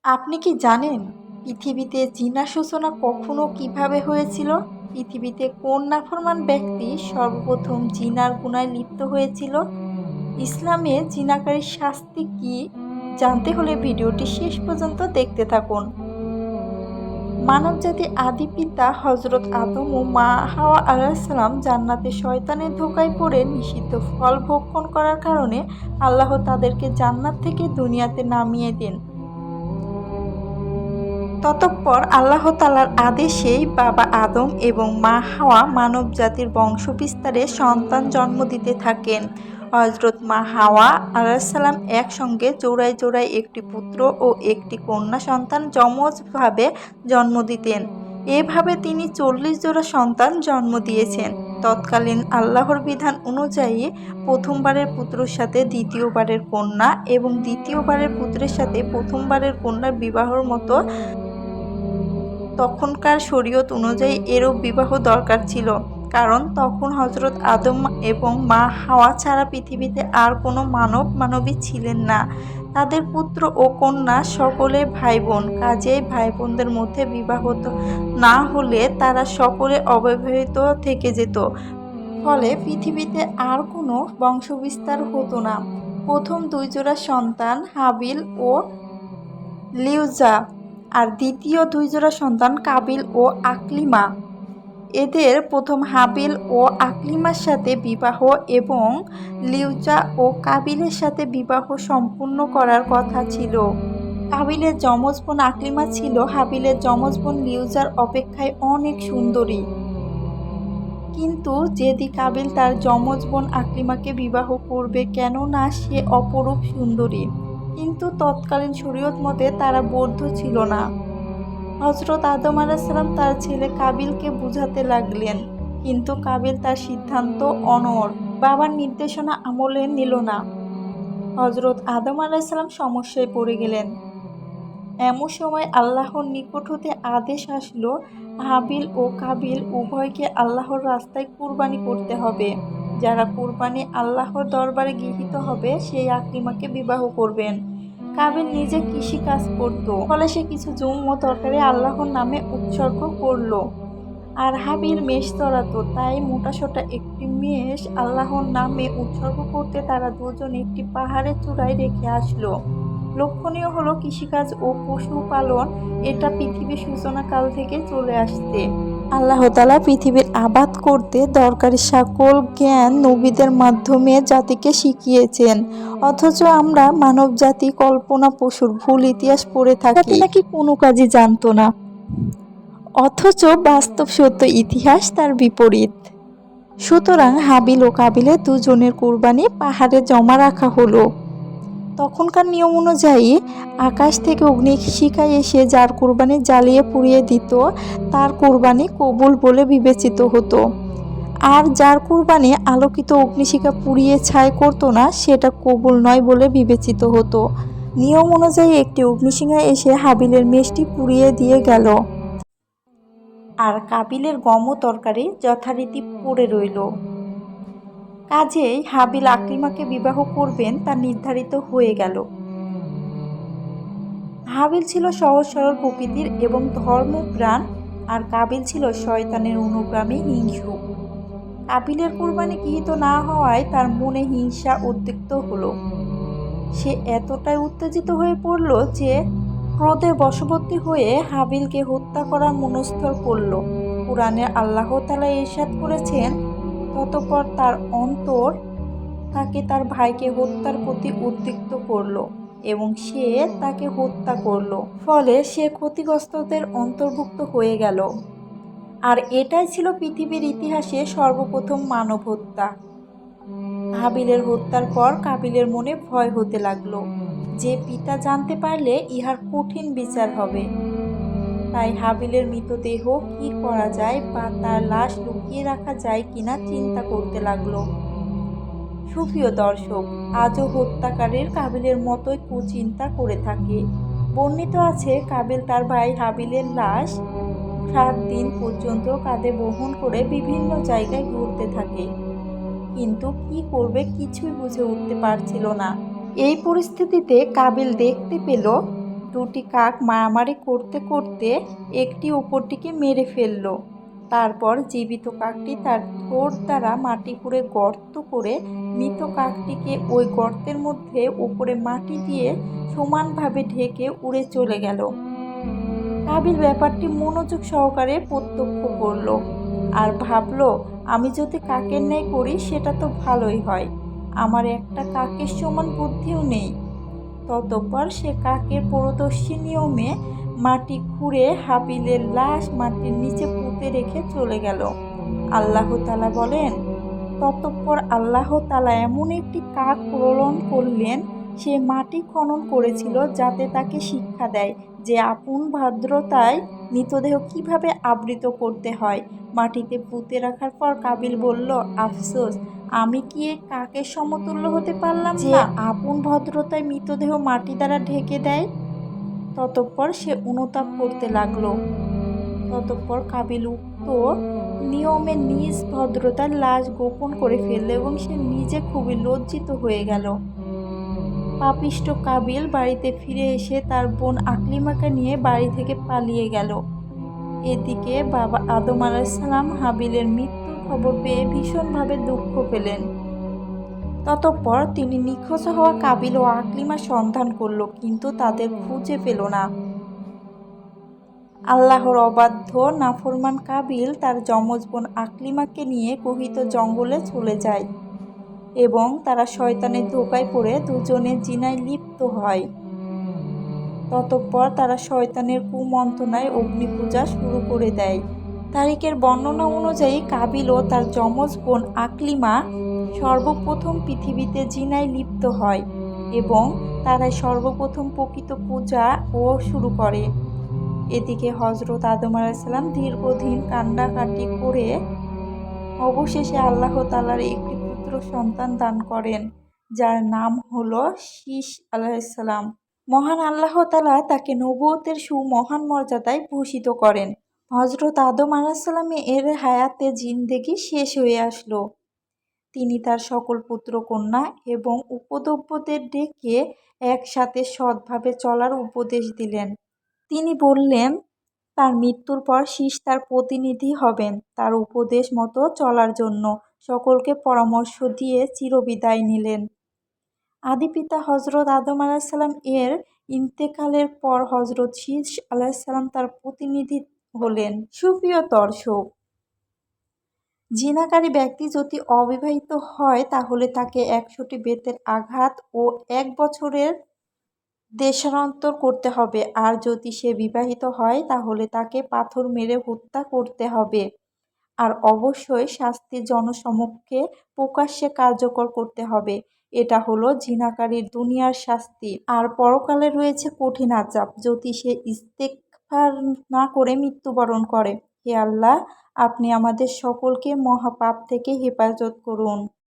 আপনি কি জানেন পৃথিবীতে জিনা সূচনা কখন ও কিভাবে হয়েছিল? পৃথিবীতে কোন নাফরমান ব্যক্তি সর্বপ্রথম জিনার গুনায় লিপ্ত হয়েছিল? ইসলামে জিনাকারীর শাস্তি কি? জানতে হলে ভিডিওটি শেষ পর্যন্ত দেখতে থাকুন। মানবজাতির আদি পিতা হযরত আদম ও মা হাওয়া আলাইহিসসালাম জান্নাতে শয়তানের ধোঁকায় পড়ে নিষিদ্ধ ফল ভক্ষণ করার কারণে আল্লাহ তাদেরকে জান্নাত থেকে দুনিয়াতে নামিয়ে দেন। ততঃপর আল্লাহ তাআলার আদেশেই বাবা আদম এবং মা হাওয়া মানবজাতির বংশবিস্তারে সন্তান জন্ম দিতে থাকেন। হযরত মা হাওয়া আলাইহিসসালাম একসঙ্গে জোড়ায় জোড়ায় একটি পুত্র ও একটি কন্যা সন্তান যমজভাবে জন্ম দিতেন। এভাবে তিনি 40 জোড়া সন্তান জন্ম দিয়েছেন। তৎকালীন আল্লাহর বিধান অনুযায়ী প্রথমবারের পুত্রের সাথে দ্বিতীয়বারের কন্যা এবং দ্বিতীয়বারের পুত্রের সাথে প্রথমবারের কন্যার বিবাহর মতো তখনকার শরীয়ত অনুযায়ী এরূপ বিবাহ দরকার ছিল, কারণ তখন হযরত আদম এবং মা হাওয়া ছাড়া পৃথিবীতে আর কোনো মানবী ছিলেন না। তাদের পুত্র ও কন্যা সকলে ভাই বোন, কাজেই ভাই বোনদের মধ্যে বিবাহ না হলে তারা সকলে অবিবাহিত থেকে যেত। ফলে পৃথিবীতে আর কোনো বংশবিস্তার হতো না। প্রথম 2 জোড়া সন্তান হাবিল ও লিউজা আর দ্বিতীয় 2 জোড়া সন্তান কাবিল ও আকলিমা। এদের প্রথম হাবিল ও আকলিমার সাথে বিবাহ এবং লিউজা ও কাবিলের সাথে বিবাহ সম্পূর্ণ করার কথা ছিল। কাবিলের যমজ বোন আকলিমা ছিল হাবিলের যমজ বোন লিউজার অপেক্ষায় অনেক সুন্দরী। কিন্তু যেদি কাবিল তার যমজ বোন আকলিমাকে বিবাহ করবে, কেননা সে অপরূপ সুন্দরী। কিন্তু তৎকালীন শরীয়ত মতে তারা বৈধ ছিল না। হযরত আদম আলাইহিসসালাম তার ছেলে কাবিলকে বুঝাতে লাগলেন, কিন্তু কাবিল তার সিদ্ধান্ত অনড়, বাবার নির্দেশনা আমলে নিল না। হযরত আদম আলাইহিসসালাম সমস্যায় পড়ে গেলেন। এমন সময় আল্লাহর নিকট হতে আদেশ আসলো, হাবিল ও কাবিল উভয়কে আল্লাহর রাস্তায় কুরবানি করতে হবে। যারা কুরবানি আল্লাহর দরবারে গৃহীত হবে সেই আকলিমাকে বিবাহ করবেন। কাবিল নিজে কৃষি কাজ করত, ফলে সে কিছু জমি ও তরকারি আল্লাহর নামে উৎসর্গ করলো। আর হাবিল মেষ চড়াতো, তাই মোটাসোটা একটি মেষ আল্লাহর নামে উৎসর্গ করতে তারা দুজন একটি পাহাড়ের চূড়ায় রেখে আসলো। লক্ষণীয় হলো কৃষিকাজ ও পশুপালন এটা পৃথিবীর সূচনাকাল থেকে চলে আসছে। আল্লাহ তাআলা পৃথিবীর আবাদ করতে দরকারি সকল জ্ঞান নবীদের মাধ্যমে জাতিকে শিখিয়েছেন, অথচ আমরা মানব জাতি কল্পনা পশুর ভুল ইতিহাস পড়ে থাকি, নাকি কোনো কাজই জানতো না, অথচ বাস্তব সত্য ইতিহাস তার বিপরীত। সুতরাং হাবিল ও কাবিলের দুজনের কুরবানি পাহাড়ে জমা রাখা হলো। তখনকার নিয়ম অনুযায়ী আকাশ থেকে অগ্নিশিখা এসে যার কুরবানি জ্বালিয়ে পুড়িয়ে দিত তার কুরবানি কবুল বলে বিবেচিত হতো, আর যার কুরবানি আলোকিত অগ্নিশিখা পুড়িয়ে ছাই করতো না সেটা কবুল নয় বলে বিবেচিত হতো। নিয়ম অনুযায়ী একটি অগ্নিশিখা এসে হাবিলের মেষটি পুড়িয়ে দিয়ে গেল, আর কাবিলের গম তরকারি যথারীতি পড়ে রইল। কাজেই হাবিল আকলিমাকে বিবাহ করবেন তা নির্ধারিত হয়ে গেল। হাবিল ছিল সহজ সরল প্রকৃতির এবং ধর্মপ্রাণ, আর কাবিল ছিল শয়তানের অনুগামী হিংসুক। কাবিলের কুরবানি গৃহীত না হওয়ায় তার মনে হিংসা উদ্রিক্ত হলো। সে এতটাই উত্তেজিত হয়ে পড়ল যে ক্রোধে বশবর্তী হয়ে হাবিলকে হত্যা করার মনস্থির করল। কুরআনে আল্লাহ তাআলা ইরশাদ করেছেন, ততঃপর তার অন্তর তাকে তার ভাইকে হত্যার প্রতি উদ্রিক্ত করল এবং সে তাকে হত্যা করল, ফলে সে ক্ষতিগ্রস্তদের অন্তর্ভুক্ত হয়ে গেল। আর এটাই ছিল পৃথিবীর ইতিহাসে সর্বপ্রথম মানব হত্যা। হাবিলের হত্যার পর কাবিলের মনে ভয় হতে লাগলো যে পিতা জানতে পারলে ইহার কঠিন বিচার হবে। তাই হাবিলের মৃতদেহ কি করা যায় বা তার লাশ লুকিয়ে রাখা যায় কিনা চিন্তা করতে লাগলো। সুপ্রিয় দর্শক, আজও হত্যাকারীর কাবিলের মতোই কুচিন্তা করে থাকে। বর্ণিত আছে, কাবিল তার ভাই হাবিলের লাশ 7 দিন পর্যন্ত কাঁধে বহন করে বিভিন্ন জায়গায় ঘুরতে থাকে, কিন্তু কি করবে কিছুই বুঝে উঠতে পারছিল না। এই পরিস্থিতিতে কাবিল দেখতে পেল দুটি কাক মারামারি করতে করতে একটি অপরটিকে মেরে ফেলল। তারপর জীবিত কাকটি তার ঠোঁট দ্বারা মাটি খুঁড়ে গর্ত করে মৃত কাকটিকে ওই গর্তের মধ্যে উপরে মাটি দিয়ে সমানভাবে ঢেকে উড়ে চলে গেল। কাবিল ব্যাপারটি মনোযোগ সহকারে প্রত্যক্ষ করল আর ভাবল, আমি যদি কাকের ন্যায় করি সেটা তো ভালোই হয়, আমার একটা কাকের সমান বুদ্ধিও নেই। ততঃপর সে কাকের পরদর্শী নিয়মে মাটি খুঁড়ে হাবিলের লাশ মাটির নিচে পুঁতে রেখে চলে গেল। আল্লাহ তাআলা বলেন, ততঃপর আল্লাহ তাআলা এমন একটি কাক প্রেরণ করলেন, সে মাটি খনন করেছিল যাতে তাকে শিক্ষা দেয় যে আপন ভদ্রতায় মৃতদেহ কিভাবে আবৃত করতে হয়। মাটিতে পুঁতে রাখার পর কাবিল বলল, আফসোস, আমি কি এই কাকের সমতুল্য হতে পারলাম না যে আপন ভদ্রতায় মৃতদেহ মাটি দ্বারা ঢেকে দেয়। ততঃপর সে অনুতাপ করতে লাগলো। ততঃপর কাবিল উক্ত নিয়মে নিজ ভদ্রতার লাশ গোপন করে ফেলল এবং সে নিজে খুবই লজ্জিত হয়ে গেল। পাপিষ্ঠ কাবিল বাড়িতে ফিরে এসে তার বোন আকলিমাকে নিয়ে বাড়ি থেকে পালিয়ে গেল। এদিকে বাবা আদম আলাইহিসসালাম হাবিলের মৃত্যুর খবর পেয়ে ভীষণভাবে দুঃখ পেলেন। ততঃপর তিনি নিখোঁজ হওয়া কাবিল ও আকলিমার সন্ধান করল, কিন্তু তাদের খুঁজে পেল না। আল্লাহর অবাধ্য নাফরমান কাবিল তার যমজ বোন আকলিমাকে নিয়ে গহীত জঙ্গলে চলে যায় এবং তারা শয়তানের ধোঁকায় পড়ে দুজনে জিনায় লিপ্ত হয়। ততঃপর তারা শয়তানের কুমন্ত্রণায় অগ্নিপূজা শুরু করে দেয়। তারিখের বর্ণনা অনুযায়ী কাবিল ও তার যমজ বোন আকলিমা সর্বপ্রথম পৃথিবীতে জিনায় লিপ্ত হয় এবং তারাই সর্বপ্রথম প্রকৃত পূজা ও শুরু করে। এদিকে হযরত আদম আলাইহিসসালাম দীর্ঘদিন কান্নাকাটি করে অবশেষে আল্লাহ তাআলার একটি পুত্র সন্তান দান করেন, যার নাম হলো শীস আলাইহিসসালাম। মহান আল্লাহ তাআলা তাকে নবুয়তের সুমহান মর্যাদায় ভূষিত করেন। হযরত আদম আলাইহিসসালাম এর হায়াতে জিন্দেগি শেষ হয়ে আসলো। তিনি তার সকল পুত্র কন্যা এবং উপদ্রবদের ডেকে একসাথে সৎভাবে চলার উপদেশ দিলেন। তিনি বললেন, তার মৃত্যুর পর শীস তার প্রতিনিধি হবেন তার উপদেশ মতো চলার জন্য। সকলকে পরামর্শ দিয়ে চিরবিদায় নিলেন। আদি পিতা হযরত আদম আলাইহিসসালাম এর ইন্তেকালের পর হযরত শীস আলাইহিসসালাম তার প্রতিনিধি হলেন। সুপ্রিয় দর্শক, জিনাকারী ব্যক্তি যদি অবিবাহিত হয় তাহলে তাকে ১০০টি বেতের আঘাত ও ১ বছরের দেশান্তর করতে হবে, আর যদি সে বিবাহিত হয় তাহলে তাকে পাথর মেরে হত্যা করতে হবে, আর অবশ্যই শাস্তি জনসমক্ষে প্রকাশ্যে কার্যকর করতে হবে। এটা হলো জিনাকারীর দুনিয়ার শাস্তি। আর পরকালে রয়েছে কঠিন আযাব যদি সে ইস্তেগফার না করে মৃত্যুবরণ করে। হে আল্লাহ, আপনি আমাদের সকলকে মহাপাপ থেকে হেফাজত করুন।